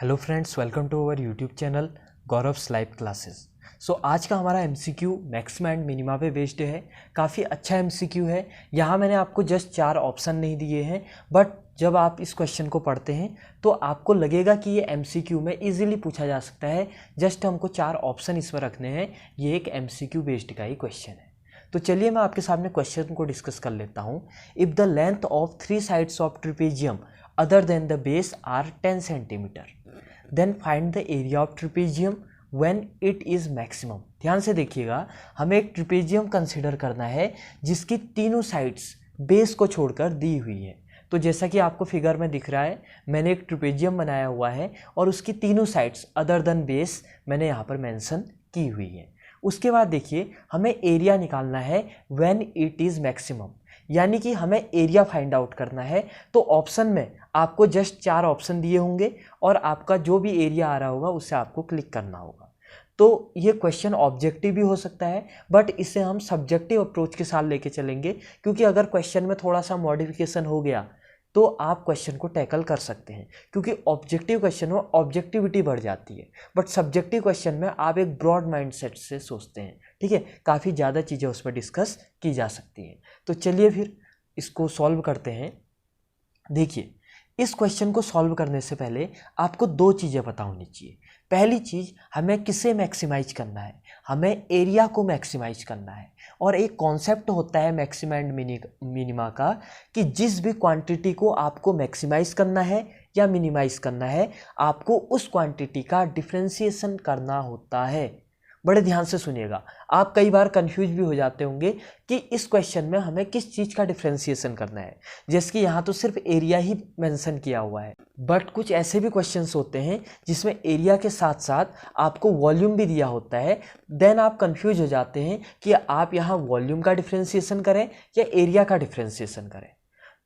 Hello friends, welcome to our YouTube channel Gaurav's live classes. So आज का हमारा MCQ maxima and minima पे based है। काफ़ी अच्छा एमसीक्यू है। यहाँ मैंने आपको जस्ट 4 ऑप्शन नहीं दिए हैं, बट जब आप इस क्वेश्चन को पढ़ते हैं तो आपको लगेगा कि ये एमसीक्यू में इजीली पूछा जा सकता है। जस्ट हमको 4 ऑप्शन इसमें रखने हैं। ये एक एमसीक्यू बेस्ड का ही क्वेश्चन है। तो चलिए मैं आपके सामने क्वेश्चन को डिस्कस कर लेता हूँ। If the length of 3 sides of trapezium other than the base are 10 centimetre, then find the area of trapezium when it is maximum. ध्यान से देखिएगा, हमें एक ट्रिपेजियम कंसिडर करना है जिसकी तीनों साइड्स बेस को छोड़कर दी हुई है। तो जैसा कि आपको फिगर में दिख रहा है, मैंने एक ट्रिपेजियम बनाया हुआ है और उसकी तीनों साइड्स अदर देन बेस मैंने यहाँ पर मेंशन की हुई है। उसके बाद देखिए, हमें एरिया निकालना है व्हेन इट इज़ मैक्सिमम, यानी कि हमें एरिया फाइंड आउट करना है। तो ऑप्शन में आपको जस्ट 4 ऑप्शन दिए होंगे और आपका जो भी एरिया आ रहा होगा उससे आपको क्लिक करना होगा। तो ये क्वेश्चन ऑब्जेक्टिव भी हो सकता है, बट इसे हम सब्जेक्टिव अप्रोच के साथ लेके चलेंगे, क्योंकि अगर क्वेश्चन में थोड़ा सा मॉडिफिकेशन हो गया तो आप क्वेश्चन को टैकल कर सकते हैं, क्योंकि ऑब्जेक्टिव क्वेश्चन में ऑब्जेक्टिविटी बढ़ जाती है, बट सब्जेक्टिव क्वेश्चन में आप एक ब्रॉड माइंडसेट से सोचते हैं। ठीक है, काफ़ी ज़्यादा चीज़ें उसमें डिस्कस की जा सकती हैं। तो चलिए फिर इसको सॉल्व करते हैं। देखिए, इस क्वेश्चन को सॉल्व करने से पहले आपको 2 चीज़ें पता होनी चाहिए। पहली चीज़, हमें किसे मैक्सिमाइज करना है, हमें एरिया को मैक्सिमाइज करना है। और एक कॉन्सेप्ट होता है मैक्सिमा एंड मिनिमा का, कि जिस भी क्वांटिटी को आपको मैक्सिमाइज करना है या मिनिमाइज करना है, आपको उस क्वांटिटी का डिफरेंशिएशन करना होता है। बड़े ध्यान से सुनिएगा, आप कई बार कंफ्यूज भी हो जाते होंगे कि इस क्वेश्चन में हमें किस चीज़ का डिफरेंशिएशन करना है। जैसे कि यहाँ तो सिर्फ एरिया ही मेंशन किया हुआ है, बट कुछ ऐसे भी क्वेश्चंस होते हैं जिसमें एरिया के साथ साथ आपको वॉल्यूम भी दिया होता है। देन आप कंफ्यूज हो जाते हैं कि आप यहाँ वॉल्यूम का डिफरेंशिएशन करें या एरिया का डिफरेंशिएशन करें।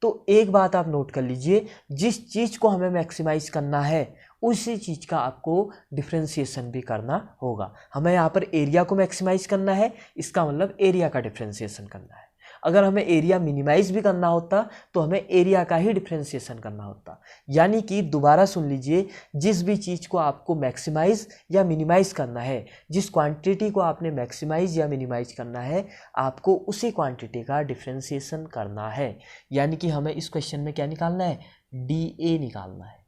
तो एक बात आप नोट कर लीजिए, जिस चीज़ को हमें मैक्सिमाइज करना है उसी चीज़ का आपको डिफरेंशिएशन भी करना होगा। हमें यहाँ पर एरिया को मैक्सिमाइज करना है, इसका मतलब एरिया का डिफरेंशिएशन करना है। अगर हमें एरिया मिनिमाइज भी करना होता तो हमें एरिया का ही डिफरेंशिएशन करना होता। यानी कि दोबारा सुन लीजिए, जिस भी चीज़ को आपको मैक्सिमाइज या मिनिमाइज करना है, जिस क्वांटिटी को आपने मैक्सिमाइज या मिनिमाइज करना है, आपको उसी क्वांटिटी का डिफरेंशिएशन करना है। यानी कि हमें इस क्वेश्चन में क्या निकालना है, DA निकालना है।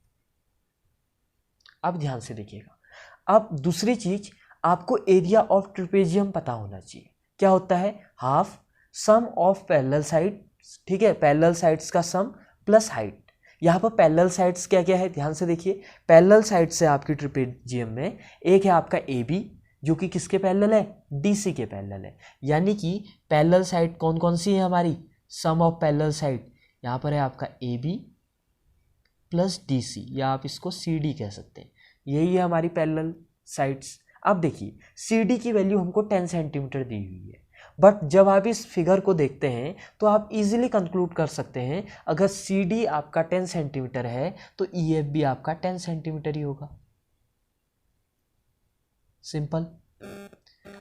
अब ध्यान से देखिएगा, अब दूसरी चीज, आपको एरिया ऑफ ट्रिपेजियम पता होना चाहिए। क्या होता है, half sum of parallel sides. ठीक है, पैरेलल साइड्स का सम प्लस हाइट। यहाँ पर पैरेलल साइड्स क्या क्या है, ध्यान से देखिए। पैरेलल साइड से आपकी ट्रिपेजियम में एक है आपका AB, जो कि किसके पैरेलल है, DC के पैरेलल है। यानी कि पैरेलल साइड कौन कौन सी है हमारी, सम ऑफ पैरेलल साइड। यहाँ पर है आपका AB प्लस DC, या आप इसको CD कह सकते हैं। यही है हमारी पैरेलल साइड्स। अब देखिए, CD की वैल्यू हमको 10 सेंटीमीटर दी हुई है, बट जब आप इस फिगर को देखते हैं तो आप इजीली कंक्लूड कर सकते हैं, अगर CD आपका 10 सेंटीमीटर है तो EF भी आपका 10 सेंटीमीटर ही होगा। सिंपल।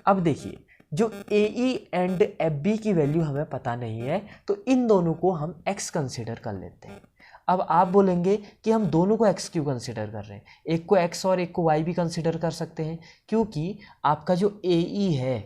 अब देखिए, जो AE एंड FB की वैल्यू हमें पता नहीं है, तो इन दोनों को हम X कंसिडर कर लेते हैं। अब आप बोलेंगे कि हम दोनों को X क्यों कंसिडर कर रहे हैं, एक को X और एक को Y भी कंसिडर कर सकते हैं, क्योंकि आपका जो AE है,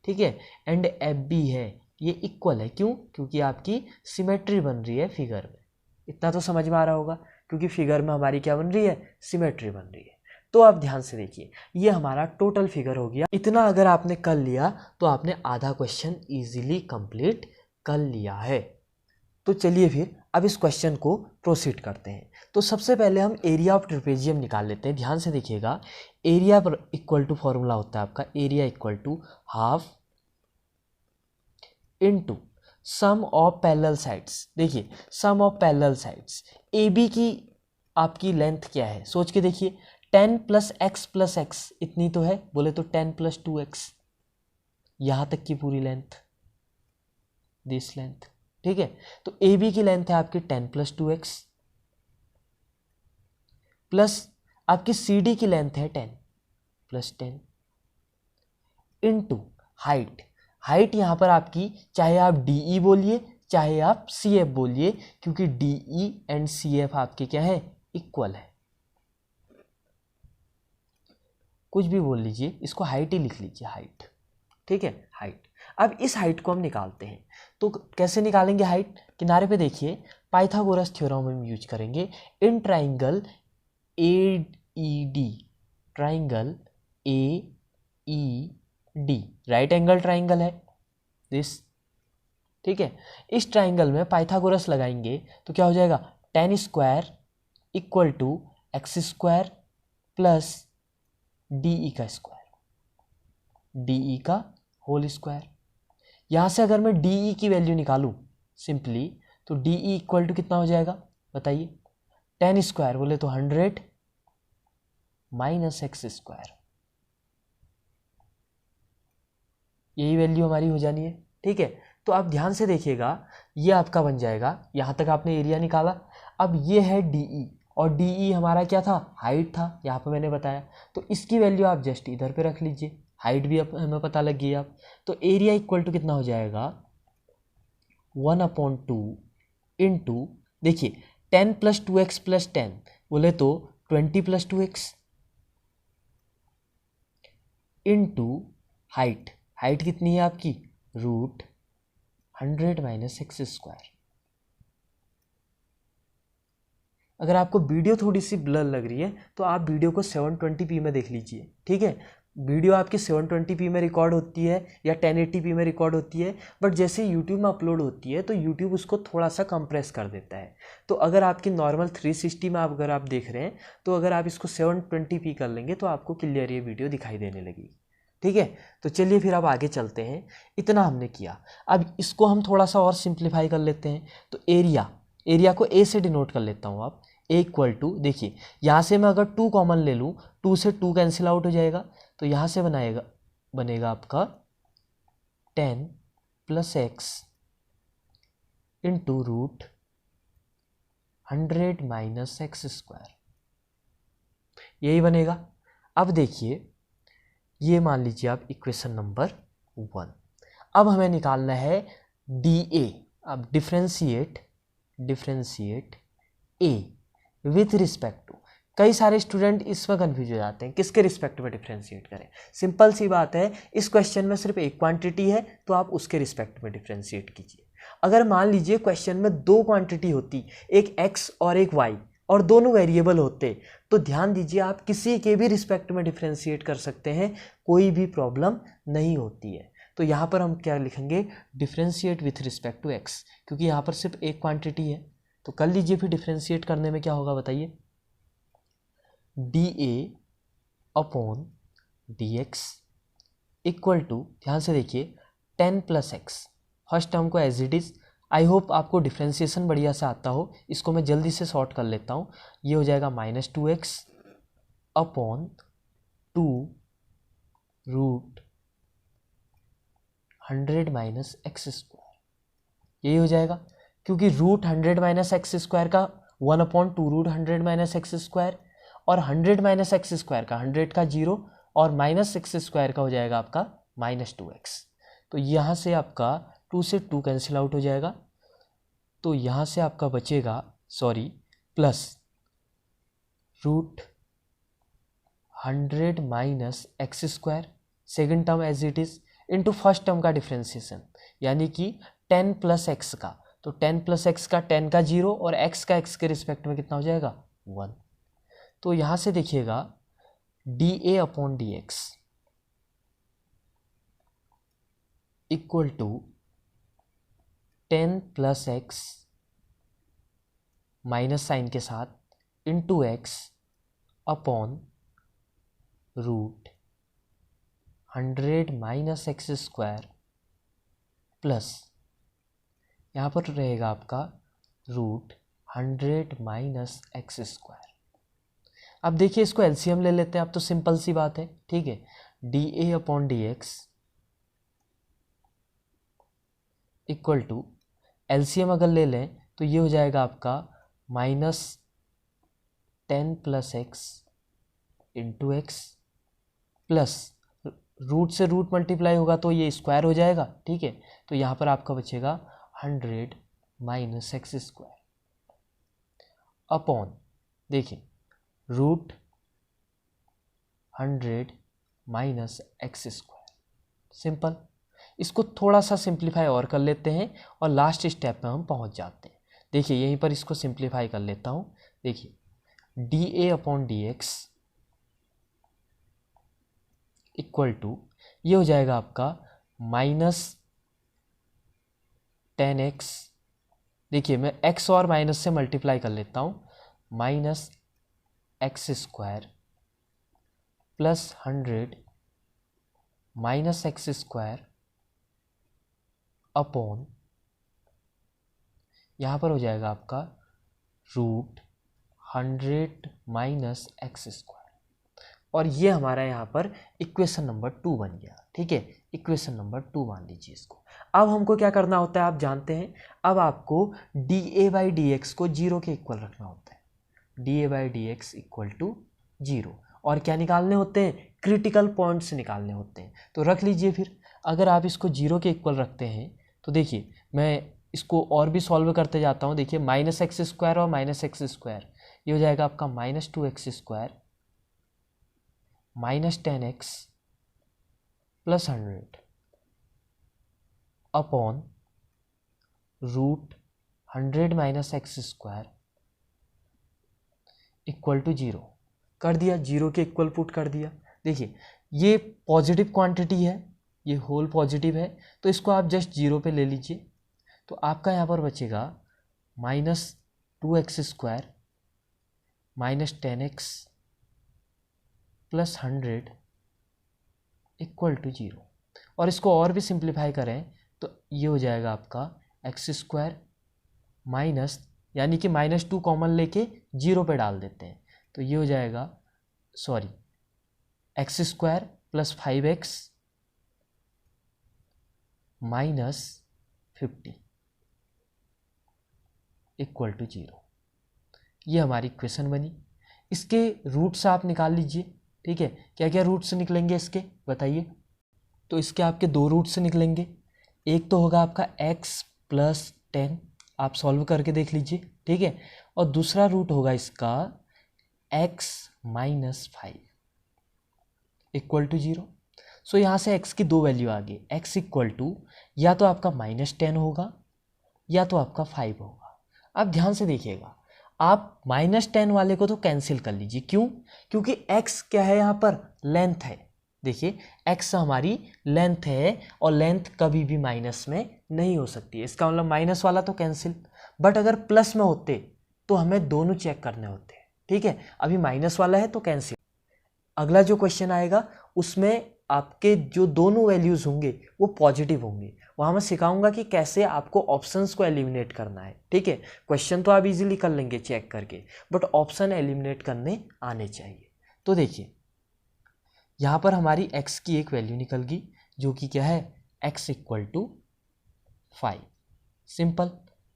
ठीक है, एंड FB है, ये इक्वल है। क्यों, क्योंकि आपकी सिमेट्री बन रही है फिगर में। इतना तो समझ में आ रहा होगा, क्योंकि फिगर में हमारी क्या बन रही है, सिमेट्री बन रही है। तो आप ध्यान से देखिए, ये हमारा टोटल फिगर हो गया। इतना अगर आपने कर लिया तो आपने आधा क्वेश्चन इजीली कंप्लीट कर लिया है। तो चलिए फिर अब इस क्वेश्चन को प्रोसीड करते हैं। तो सबसे पहले हम एरिया ऑफ ट्रिपेजियम निकाल लेते हैं। ध्यान से देखिएगा, एरिया पर इक्वल टू फॉर्मूला होता है आपका, area equal to half into sum of parallel sides. देखिए, sum of parallel sides, AB की आपकी लेंथ क्या है, सोच के देखिए, 10 + x + x इतनी तो है, बोले तो 10 + 2x, यहाँ तक की पूरी लेंथ, दिस लेंथ। ठीक है, तो AB की लेंथ है आपकी 10 + 2x, प्लस आपकी CD की लेंथ है 10 + 10 इनटू हाइट। हाइट यहाँ पर आपकी, चाहे आप DE बोलिए चाहे आप CF बोलिए, क्योंकि DE एंड CF आपके क्या है, इक्वल है। कुछ भी बोल लीजिए, इसको हाइट ही लिख लीजिए, हाइट, ठीक है, हाइट। अब इस हाइट को हम निकालते हैं, तो कैसे निकालेंगे हाइट? किनारे पे देखिए, पाइथागोरस थ्योरम हम यूज करेंगे in triangle AED, triangle AED, right angle triangle है दिस, ठीक है। इस ट्राइंगल में पाइथागोरस लगाएंगे तो क्या हो जाएगा, tan square equal to x square plus DE का स्क्वायर, DE का होल स्क्वायर। यहाँ से अगर मैं DE की वैल्यू निकालूँ सिंपली, तो DE इक्वल टू कितना हो जाएगा बताइए, tan स्क्वायर बोले तो 100 माइनस एक्स स्क्वायर, यही वैल्यू हमारी हो जानी है, ठीक है। तो आप ध्यान से देखिएगा, ये आपका बन जाएगा, यहाँ तक आपने एरिया निकाला। अब ये है DE, और DE हमारा क्या था, हाइट था, यहाँ पे मैंने बताया। तो इसकी वैल्यू आप जस्ट इधर पे रख लीजिए, हाइट भी हमें पता लग गई आप। तो एरिया इक्वल टू कितना हो जाएगा, 1/2 इंटू, देखिए 10 + 2x + 10 बोले तो 20 + 2x इंटू हाइट, हाइट कितनी है आपकी, √100 माइनस एक्स स्क्वायर। अगर आपको वीडियो थोड़ी सी ब्लर लग रही है तो आप वीडियो को 720p में देख लीजिए, ठीक है। वीडियो आपकी 720p में रिकॉर्ड होती है या 1080p में रिकॉर्ड होती है, बट जैसे YouTube में अपलोड होती है तो YouTube उसको थोड़ा सा कंप्रेस कर देता है। तो अगर आपकी नॉर्मल 360 में अगर आप देख रहे हैं, तो अगर आप इसको 720p कर लेंगे तो आपको क्लियर ये वीडियो दिखाई देने लगेगी, ठीक है। तो चलिए फिर अब आगे चलते हैं, इतना हमने किया। अब इसको हम थोड़ा सा और सिंप्लीफाई कर लेते हैं। तो एरिया को A से डिनोट कर लेता हूँ। आप A इक्वल टू, देखिए यहाँ से मैं अगर 2 कॉमन ले लूँ, 2 से 2 कैंसिल आउट हो जाएगा, तो यहाँ से बनेगा आपका 10 + x into √100 minus x square, यही बनेगा। अब देखिए, ये मान लीजिए आप इक्वेशन नंबर 1। अब हमें निकालना है DA। अब differentiate A with respect to, कई सारे स्टूडेंट इसमें कंफ्यूज हो जाते हैं, किसके रिस्पेक्ट में डिफ्रेंशिएट करें। सिंपल सी बात है, इस क्वेश्चन में सिर्फ एक क्वांटिटी है तो आप उसके रिस्पेक्ट में डिफ्रेंशिएट कीजिए। अगर मान लीजिए क्वेश्चन में 2 क्वांटिटी होती, एक x और एक y, और दोनों वेरिएबल होते, तो ध्यान दीजिए आप किसी के भी रिस्पेक्ट में डिफ्रेंशिएट कर सकते हैं, कोई भी प्रॉब्लम नहीं होती है। तो यहाँ पर हम क्या लिखेंगे, differentiate with respect to x, क्योंकि यहाँ पर सिर्फ एक क्वांटिटी है। तो कर लीजिए फिर, डिफ्रेंशिएट करने में क्या होगा बताइए, DA/dx इक्वल टू, ध्यान से देखिए 10 + x, फर्स्ट टर्म को as it is. I hope आपको डिफ्रेंशिएशन बढ़िया से आता हो, इसको मैं जल्दी से सॉर्ट कर लेता हूँ। ये हो जाएगा -2x upon 2 √100 minus x square, यही हो जाएगा, क्योंकि √100 माइनस एक्स स्क्वायर का 1/2 √100 माइनस एक्स स्क्वायर, और 100 माइनस एक्स स्क्वायर का 100 का 0, और माइनस एक्स स्क्वायर का हो जाएगा आपका -2x। तो यहाँ से आपका 2 से 2 कैंसिल आउट हो जाएगा, तो यहाँ से आपका बचेगा, sorry, plus √100 minus x square, second term as it is, into first term का डिफ्रेंसिएशन, यानी कि 10 + x का, तो 10 + x का 10 का 0, और x का x के रिस्पेक्ट में कितना हो जाएगा 1। तो यहाँ से देखिएगा DA/dx equal to 10 + x minus sign के साथ into x upon √100 minus x square, plus यहाँ पर रहेगा आपका √100 माइनस एक्स स्क्वायर। अब देखिए, इसको एलसीएम ले लेते हैं, अब तो सिंपल सी बात है, ठीक है। DA/dx इक्वल टू, एलसीएम अगर ले लें तो ये हो जाएगा आपका -10 + x into x, plus root से रूट मल्टीप्लाई होगा तो ये स्क्वायर हो जाएगा, ठीक है। तो यहाँ पर आपका बचेगा 100 माइनस एक्स स्क्वायर अपॉन, देखिए √100 माइनस एक्स स्क्वायर। सिंपल। इसको थोड़ा सा सिंप्लीफाई और कर लेते हैं और लास्ट स्टेप में हम पहुंच जाते हैं। देखिए यहीं पर इसको सिंप्लीफाई कर लेता हूं। देखिए d a upon d x equal to, ये हो जाएगा आपका माइनस 10x। देखिए मैं x और माइनस से मल्टीप्लाई कर लेता हूँ, minus x square plus 100 minus x square upon, यहाँ पर हो जाएगा आपका रूट 100 माइनस एक्स स्क्वायर। और ये हमारा यहाँ पर इक्वेशन नंबर 2 बन गया। ठीक है, इक्वेशन नंबर 2 मान लीजिए इसको। अब हमको क्या करना होता है आप जानते हैं, अब आपको d a by d x को 0 के इक्वल रखना होता है। D a by d x equal to 0। और क्या निकालने होते हैं, क्रिटिकल पॉइंट्स निकालने होते हैं। तो रख लीजिए फिर, अगर आप इसको 0 के इक्वल रखते हैं तो देखिए मैं इसको और भी सॉल्व करते जाता हूँ। देखिए माइनस एक्स स्क्वायर और माइनस एक्स स्क्वायर, ये हो जाएगा आपका minus 2x square minus 10x plus 100 upon root 100 minus x square equal to 0 कर दिया। 0 के इक्वल पुट कर दिया। देखिए ये पॉजिटिव क्वांटिटी है, ये होल पॉजिटिव है, तो इसको आप जस्ट 0 पे ले लीजिए। तो आपका यहाँ पर बचेगा minus 2x square minus 10x plus 100 equal to 0। और इसको और भी सिंप्लीफाई करें तो ये हो जाएगा आपका एक्स स्क्वायर माइनस, यानी कि माइनस 2 कॉमन लेके 0 पे डाल देते हैं, तो ये हो जाएगा x square plus 5x minus 50 equal to 0। ये हमारी इक्वेशन बनी। इसके रूट्स आप निकाल लीजिए। ठीक है, क्या क्या रूट्स निकलेंगे इसके बताइए। तो इसके आपके 2 रूट्स निकलेंगे। एक तो होगा आपका x प्लस 10, आप सॉल्व करके देख लीजिए। ठीक है, और दूसरा रूट होगा इसका x माइनस 5 इक्वल टू 0। सो यहाँ से x की 2 वैल्यू आ गई। x इक्वल टू या तो आपका माइनस 10 होगा या तो आपका 5 होगा। अब ध्यान से देखिएगा, आप माइनस 10 वाले को तो कैंसिल कर लीजिए। क्यों? क्योंकि x क्या है यहाँ पर, लेंथ है। देखिए x हमारी लेंथ है और लेंथ कभी भी माइनस में नहीं हो सकती है। इसका मतलब माइनस वाला तो कैंसिल, बट अगर प्लस में होते तो हमें दोनों चेक करने होते हैं। ठीक है, अभी माइनस वाला है तो कैंसिल। अगला जो क्वेश्चन आएगा उसमें आपके जो दोनों वैल्यूज़ होंगे वो पॉजिटिव होंगे। वहाँ मैं सिखाऊंगा कि कैसे आपको ऑप्शंस को एलिमिनेट करना है। ठीक है, क्वेश्चन तो आप इजीली कर लेंगे चेक करके, बट ऑप्शन एलिमिनेट करने आने चाहिए। तो देखिए यहाँ पर हमारी x की एक वैल्यू निकल गई जो कि क्या है, x इक्वल टू 5। सिंपल,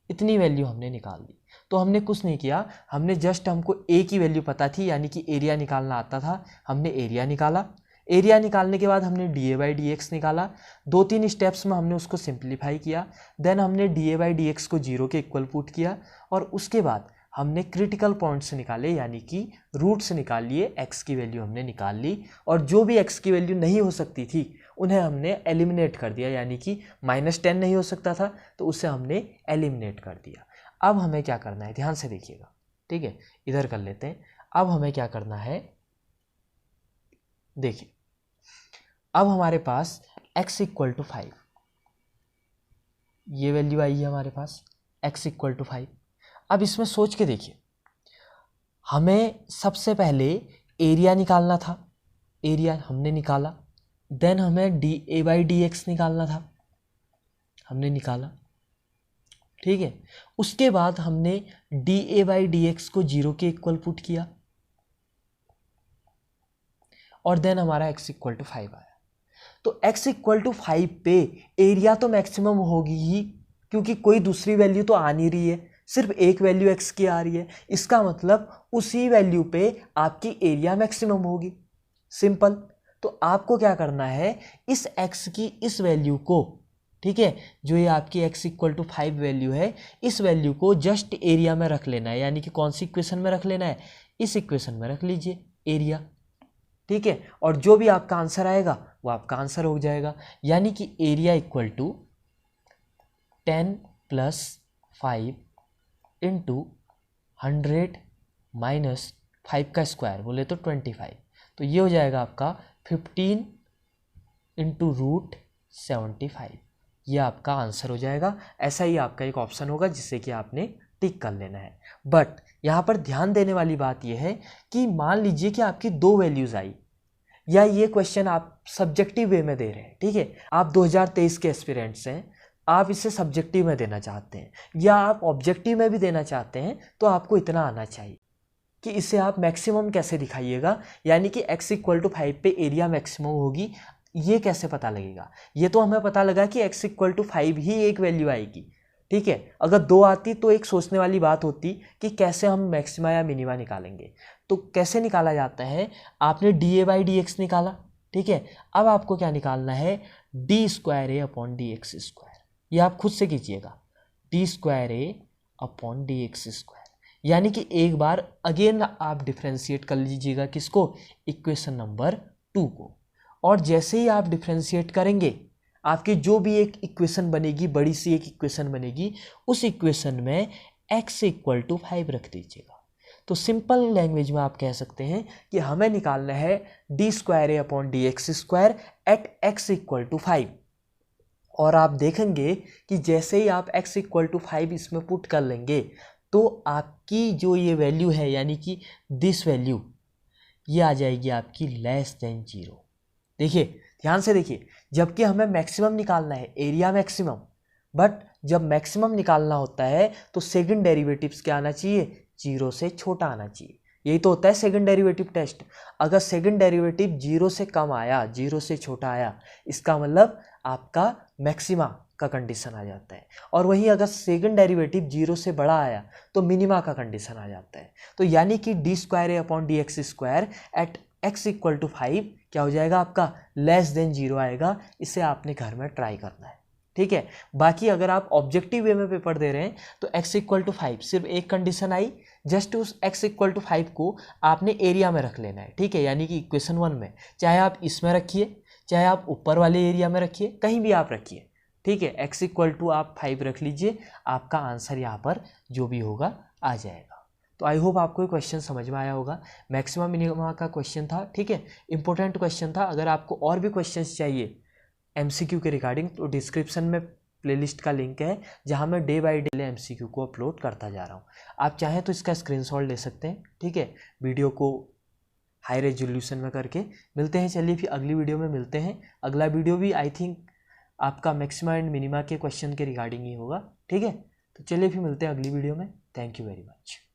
इतनी वैल्यू हमने निकाल दी। तो हमने कुछ नहीं किया, हमने जस्ट, हमको a की वैल्यू पता थी यानी कि एरिया निकालना आता था, हमने एरिया निकाला। एरिया निकालने के बाद हमने D a by d x निकाला। 2-3 स्टेप्स में हमने उसको सिंप्लीफाई किया। देन हमने D a by d x को 0 के इक्वल पुट किया और उसके बाद हमने क्रिटिकल पॉइंट्स निकाले, यानी कि रूट्स निकाल लिए। x की वैल्यू हमने निकाल ली और जो भी x की वैल्यू नहीं हो सकती थी उन्हें हमने एलिमिनेट कर दिया, यानी कि माइनस 10 नहीं हो सकता था तो उसे हमने एलिमिनेट कर दिया। अब हमें क्या करना है, ध्यान से देखिएगा। ठीक है, इधर कर लेते हैं। अब हमें क्या करना है, देखिए अब हमारे पास x इक्वल टू 5, ये वैल्यू आई है हमारे पास x इक्वल टू 5। अब इसमें सोच के देखिए, हमें सबसे पहले एरिया निकालना था, एरिया हमने निकाला। देन हमें D a by d x निकालना था, हमने निकाला। ठीक है, उसके बाद हमने D a by d x को 0 के इक्वल पुट किया और देन हमारा x इक्वल टू 5 आया। तो x इक्वल टू 5 पे एरिया तो मैक्सिमम होगी ही, क्योंकि कोई दूसरी वैल्यू तो आ नहीं रही है, सिर्फ एक वैल्यू x की आ रही है। इसका मतलब उसी वैल्यू पे आपकी एरिया मैक्सिमम होगी। सिंपल। तो आपको क्या करना है, इस x की इस वैल्यू को, ठीक है, जो ये आपकी x इक्वल टू 5 वैल्यू है, इस वैल्यू को जस्ट एरिया में रख लेना है। यानी कि कौन सी इक्वेशन में रख लेना है, इस इक्वेशन में रख लीजिए एरिया। ठीक है, और जो भी आपका आंसर आएगा वो आपका आंसर हो जाएगा। यानी कि area equal to 10 + 5 into 100 minus 5 का स्क्वायर बोले तो 25, तो ये हो जाएगा आपका 15 इंटू √75, ये आपका आंसर हो जाएगा। ऐसा ही आपका एक ऑप्शन होगा जिससे कि आपने टिक कर लेना है। बट यहाँ पर ध्यान देने वाली बात यह है कि मान लीजिए कि आपकी 2 वैल्यूज़ आई, या ये क्वेश्चन आप सब्जेक्टिव वे में दे रहे हैं, ठीक है, आप 2023 के एस्पिरेंट्स हैं, आप इसे सब्जेक्टिव में देना चाहते हैं या आप ऑब्जेक्टिव में भी देना चाहते हैं, तो आपको इतना आना चाहिए कि इसे आप मैक्सिमम कैसे दिखाइएगा, यानी कि x = 5 पे एरिया मैक्सिमम होगी, ये कैसे पता लगेगा। ये तो हमें पता लगा कि x = 5 ही एक वैल्यू आएगी, ठीक है। अगर 2 आती तो एक सोचने वाली बात होती कि कैसे हम मैक्सिमा या मिनिमा निकालेंगे। तो कैसे निकाला जाता है, आपने dA/dx निकाला, ठीक है। अब आपको क्या निकालना है, d²A/dx², ये आप खुद से कीजिएगा, d²A/dx², यानी कि एक बार अगेन आप डिफ्रेंशिएट कर लीजिएगा किसको, इक्वेशन नंबर 2 को। और जैसे ही आप डिफ्रेंशिएट करेंगे आपकी जो भी एक इक्वेशन बनेगी, बड़ी सी एक इक्वेशन बनेगी, उस इक्वेशन में x = 5 रख दीजिएगा। तो सिंपल लैंग्वेज में आप कह सकते हैं कि हमें निकालना है d²A/dx² एट x = 5। और आप देखेंगे कि जैसे ही आप x = 5 इसमें पुट कर लेंगे तो आपकी जो ये वैल्यू है, यानी कि दिस वैल्यू, ये आ जाएगी आपकी <0। देखिए ध्यान से देखिए, जबकि हमें मैक्सिमम निकालना है, एरिया मैक्सिमम, बट जब मैक्सिमम निकालना होता है तो सेकंड डेरिवेटिव्स क्या आना चाहिए, 0 से छोटा आना चाहिए। यही तो होता है सेकंड डेरिवेटिव टेस्ट। अगर सेकंड डेरिवेटिव 0 से कम आया, 0 से छोटा आया, इसका मतलब आपका मैक्सिमा का कंडीशन आ जाता है। और वहीं अगर सेकंड डेरिवेटिव 0 से बड़ा आया तो मिनिमा का कंडीशन आ जाता है। तो यानी कि d²A/dx² एट x = 5 क्या हो जाएगा आपका, <0 आएगा। इसे आपने घर में ट्राई करना है, ठीक है। बाकी अगर आप ऑब्जेक्टिव वे में पेपर दे रहे हैं तो x = 5 सिर्फ एक कंडीशन आई, जस्ट उस x = 5 को आपने एरिया में रख लेना है, ठीक है, यानी कि इक्वेशन 1 में, चाहे आप इसमें रखिए, चाहे आप ऊपर वाले एरिया में रखिए, कहीं भी आप रखिए, ठीक है। x = आप 5 रख लीजिए, आपका आंसर यहाँ पर जो भी होगा आ जाएगा। तो आई होप आपको ये क्वेश्चन समझ में आया होगा। मैक्सिमम मिनिमा का क्वेश्चन था, ठीक है, इंपॉर्टेंट क्वेश्चन था। अगर आपको और भी क्वेश्चंस चाहिए MCQ के रिगार्डिंग तो डिस्क्रिप्शन में प्लेलिस्ट का लिंक है, जहां मैं डे बाय डे MCQ को अपलोड करता जा रहा हूं। आप चाहें तो इसका स्क्रीनशॉट ले सकते हैं, ठीक है, वीडियो को हाई रेजोल्यूशन में करके। मिलते हैं, चलिए फिर अगली वीडियो में मिलते हैं। अगला वीडियो भी आई थिंक आपका मैक्सिमा एंड मिनिमा के क्वेश्चन के रिगार्डिंग ही होगा, ठीक है। तो चलिए फिर मिलते हैं अगली वीडियो में। Thank you very much.